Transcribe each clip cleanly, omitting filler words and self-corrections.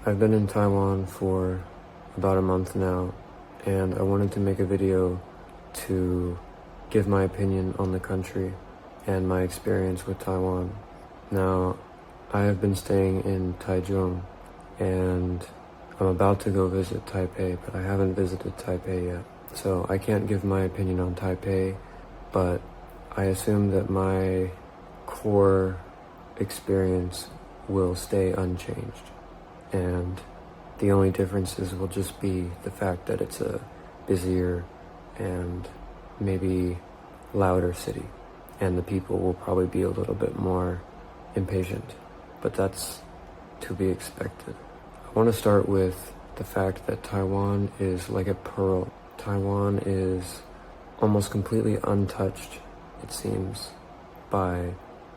I've been in Taiwan for about a month now, and I wanted to make a video to give my opinion on the country and my experience with Taiwan. Now, I have been staying in Taichung, and I'm about to go visit Taipei, but I haven't visited Taipei yet. So I can't give my opinion on Taipei, but I assume that my core experience will stay unchanged. And the only differences will just be the fact that it's a busier and maybe louder city, and the people will probably be a little bit more impatient, but that's to be expected. I want to start with the fact that Taiwan is like a pearl. Taiwan is almost completely untouched, it seems, by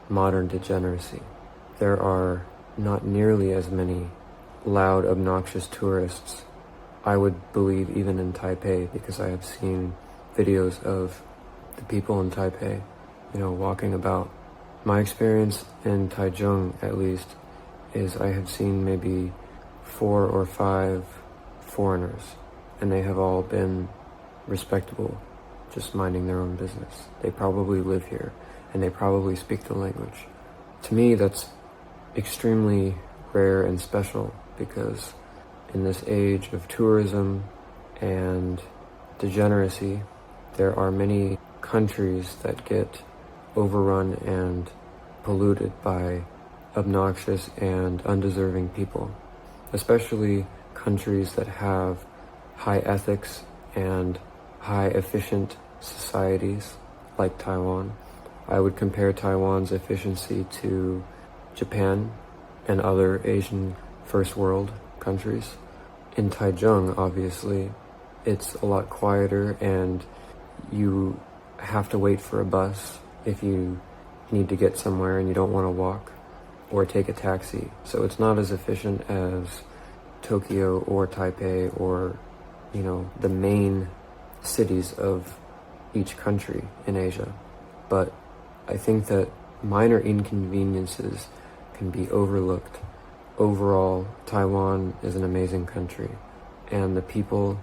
modern degeneracy. There are not nearly as many loud, obnoxious tourists, I would believe, even in Taipei, because I have seen videos of the people in Taipei, walking about. My experience in Taichung, at least, is I have seen maybe 4 or 5 foreigners, and they have all been respectable, just minding their own business. They probably live here, and they probably speak the language. To me, that's extremely rare and special, because in this age of tourism and degeneracy, there are many countries that get overrun and polluted by obnoxious and undeserving people, especially countries that have high ethics and high efficient societies like Taiwan. I would compare Taiwan's efficiency to Japan and other Asian first world countries. In Taichung, obviously, it's a lot quieter, and you have to wait for a bus if you need to get somewhere and you don't want to walk, or take a taxi. So it's not as efficient as Tokyo or Taipei or, the main cities of each country in Asia. But I think that minor inconveniences can be overlooked. Overall, Taiwan is an amazing country, and the people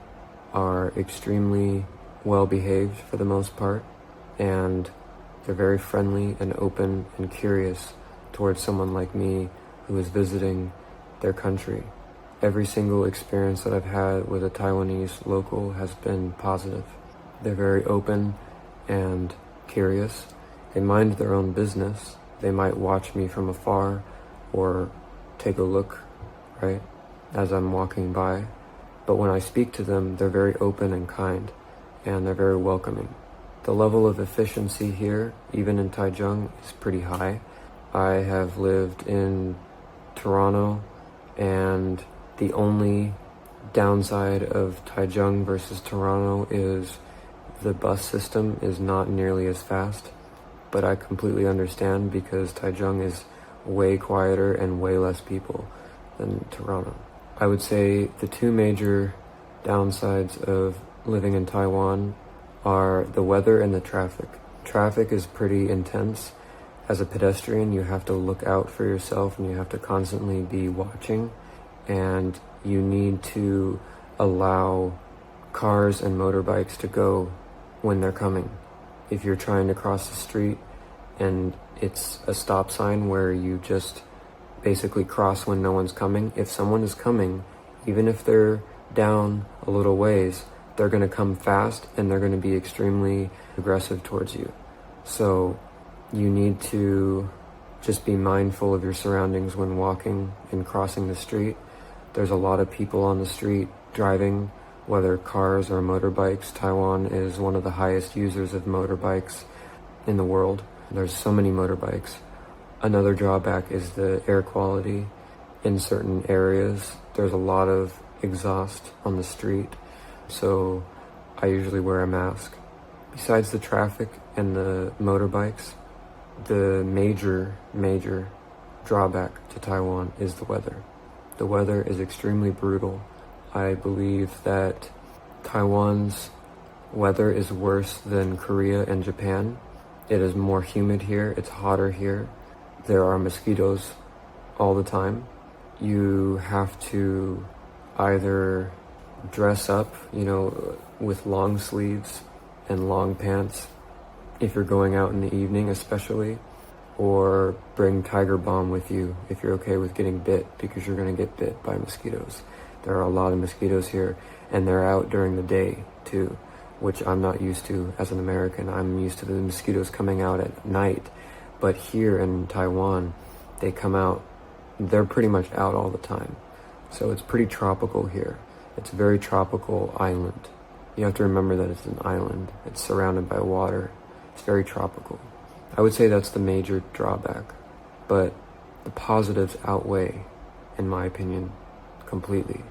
are extremely well behaved for the most part, and they're very friendly and open and curious towards someone like me who is visiting their country. Every single experience that I've had with a Taiwanese local has been positive. They're very open and curious. They mind their own business. They might watch me from afar or take a look, right, as I'm walking by. But when I speak to them, they're very open and kind, and they're very welcoming. The level of efficiency here, even in Taichung, is pretty high. I have lived in Toronto, and the only downside of Taichung versus Toronto is the bus system is not nearly as fast. But I completely understand, because Taichung is way quieter and way less people than Toronto. I would say the 2 major downsides of living in Taiwan are the weather and the traffic. Traffic is pretty intense. As a pedestrian, you have to look out for yourself, and you have to constantly be watching, and you need to allow cars and motorbikes to go when they're coming. If you're trying to cross the street and it's a stop sign where you just basically cross when no one's coming, if someone is coming, even if they're down a little ways, they're going to come fast, and they're going to be extremely aggressive towards you. So you need to just be mindful of your surroundings when walking and crossing the street. There's a lot of people on the street driving, whether cars or motorbikes. Taiwan is one of the highest users of motorbikes in the world. There's so many motorbikes. Another drawback is the air quality. In certain areas, there's a lot of exhaust on the street, so I usually wear a mask. Besides the traffic and the motorbikes, the major drawback to Taiwan is the weather. The weather is extremely brutal. I believe that Taiwan's weather is worse than Korea and Japan. It is more humid here, it's hotter here. There are mosquitoes all the time. you have to either dress up, with long sleeves and long pants if you're going out in the evening especially, or bring Tiger Balm with you if you're okay with getting bit, because you're going to get bit by mosquitoes. There are a lot of mosquitoes here, and they're out during the day too, which I'm not used to as an American. I'm used to the mosquitoes coming out at night, but here in Taiwan, they're pretty much out all the time. So it's pretty tropical here. It's a very tropical island. You have to remember that it's an island. It's surrounded by water. It's very tropical. I would say that's the major drawback, but the positives outweigh, in my opinion, completely.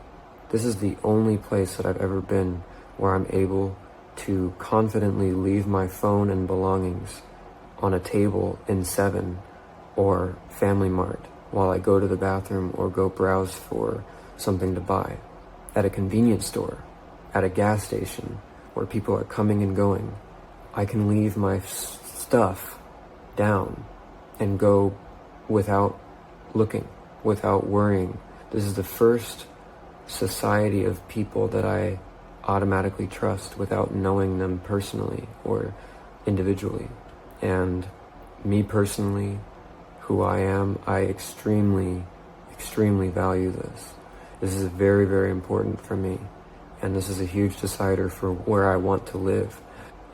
This is the only place that I've ever been where I'm able to confidently leave my phone and belongings on a table in 7 or Family Mart while I go to the bathroom or go browse for something to buy. At a convenience store, at a gas station where people are coming and going, I can leave my stuff down and go without looking, without worrying. This is the first society of people that I automatically trust without knowing them personally or individually. And me personally, who I am, I extremely, extremely value this. This is very, very important for me. And this is a huge decider for where I want to live.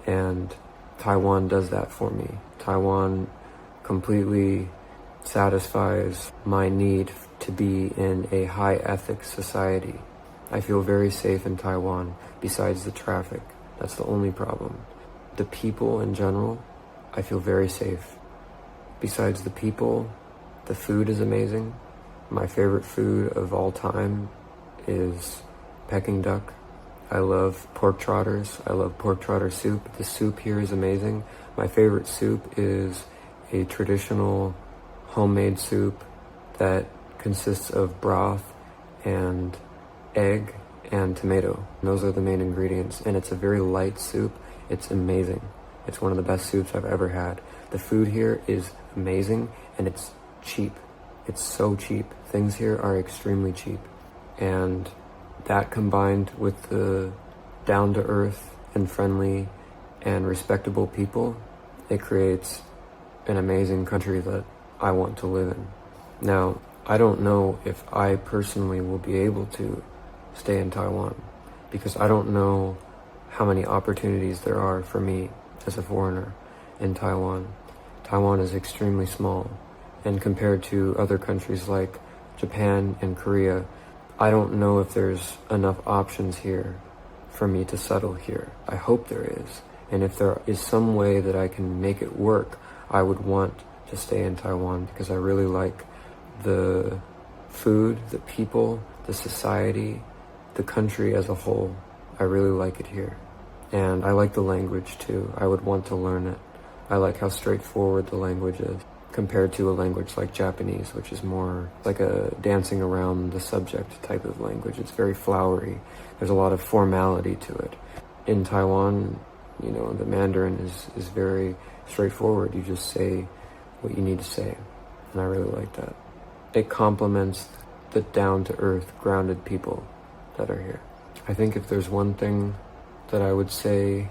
And Taiwan does that for me. Taiwan completely satisfies my need to be in a high ethics society. I feel very safe in Taiwan, besides the traffic. That's the only problem. The people in general, I feel very safe. Besides the people, the food is amazing. My favorite food of all time is Peking duck. I love pork trotters. I love pork trotter soup. The soup here is amazing. My favorite soup is a traditional homemade soup that consists of broth and egg and tomato. And those are the main ingredients. And it's a very light soup. It's amazing. It's one of the best soups I've ever had. The food here is amazing, and it's cheap. It's so cheap. Things here are extremely cheap. And that combined with the down-to-earth and friendly and respectable people, it creates an amazing country that I want to live in. Now, I don't know if I personally will be able to stay in Taiwan, because I don't know how many opportunities there are for me as a foreigner in Taiwan. Taiwan is extremely small, and compared to other countries like Japan and Korea, I don't know if there's enough options here for me to settle here. I hope there is. And if there is some way that I can make it work, I would want to stay in Taiwan, because I really like the food, the people, the society, the country as a whole. I really like it here. And I like the language too. I would want to learn it. I like how straightforward the language is compared to a language like Japanese, which is more like a dancing around the subject type of language. It's very flowery. There's a lot of formality to it. In Taiwan, the Mandarin is very straightforward. You just say what you need to say. And I really like that. It complements the down-to-earth, grounded people that are here. I think if there's one thing that I would say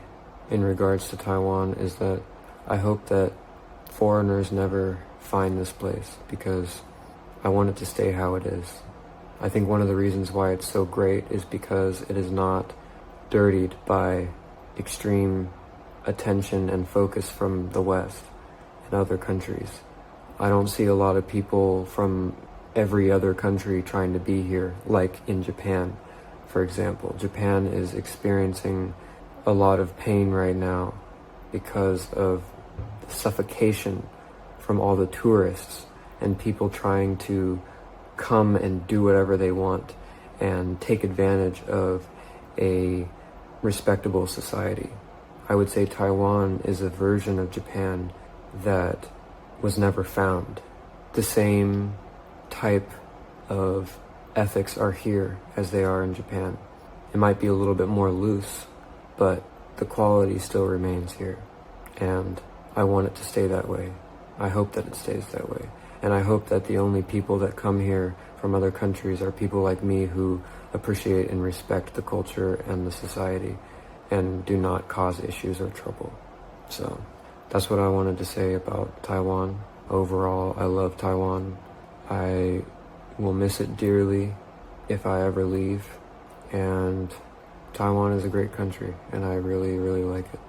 in regards to Taiwan is that I hope that foreigners never find this place, because I want it to stay how it is. I think one of the reasons why it's so great is because it is not dirtied by extreme attention and focus from the West and other countries. I don't see a lot of people from every other country trying to be here, like in Japan, for example. Japan is experiencing a lot of pain right now because of the suffocation from all the tourists and people trying to come and do whatever they want and take advantage of a respectable society. I would say Taiwan is a version of Japan that was never found. The same type of ethics are here as they are in Japan. It might be a little bit more loose, but the quality still remains here. And I want it to stay that way. I hope that it stays that way. And I hope that the only people that come here from other countries are people like me who appreciate and respect the culture and the society and do not cause issues or trouble. So that's what I wanted to say about Taiwan. Overall, I love Taiwan. I will miss it dearly if I ever leave. And Taiwan is a great country, and I really, really like it.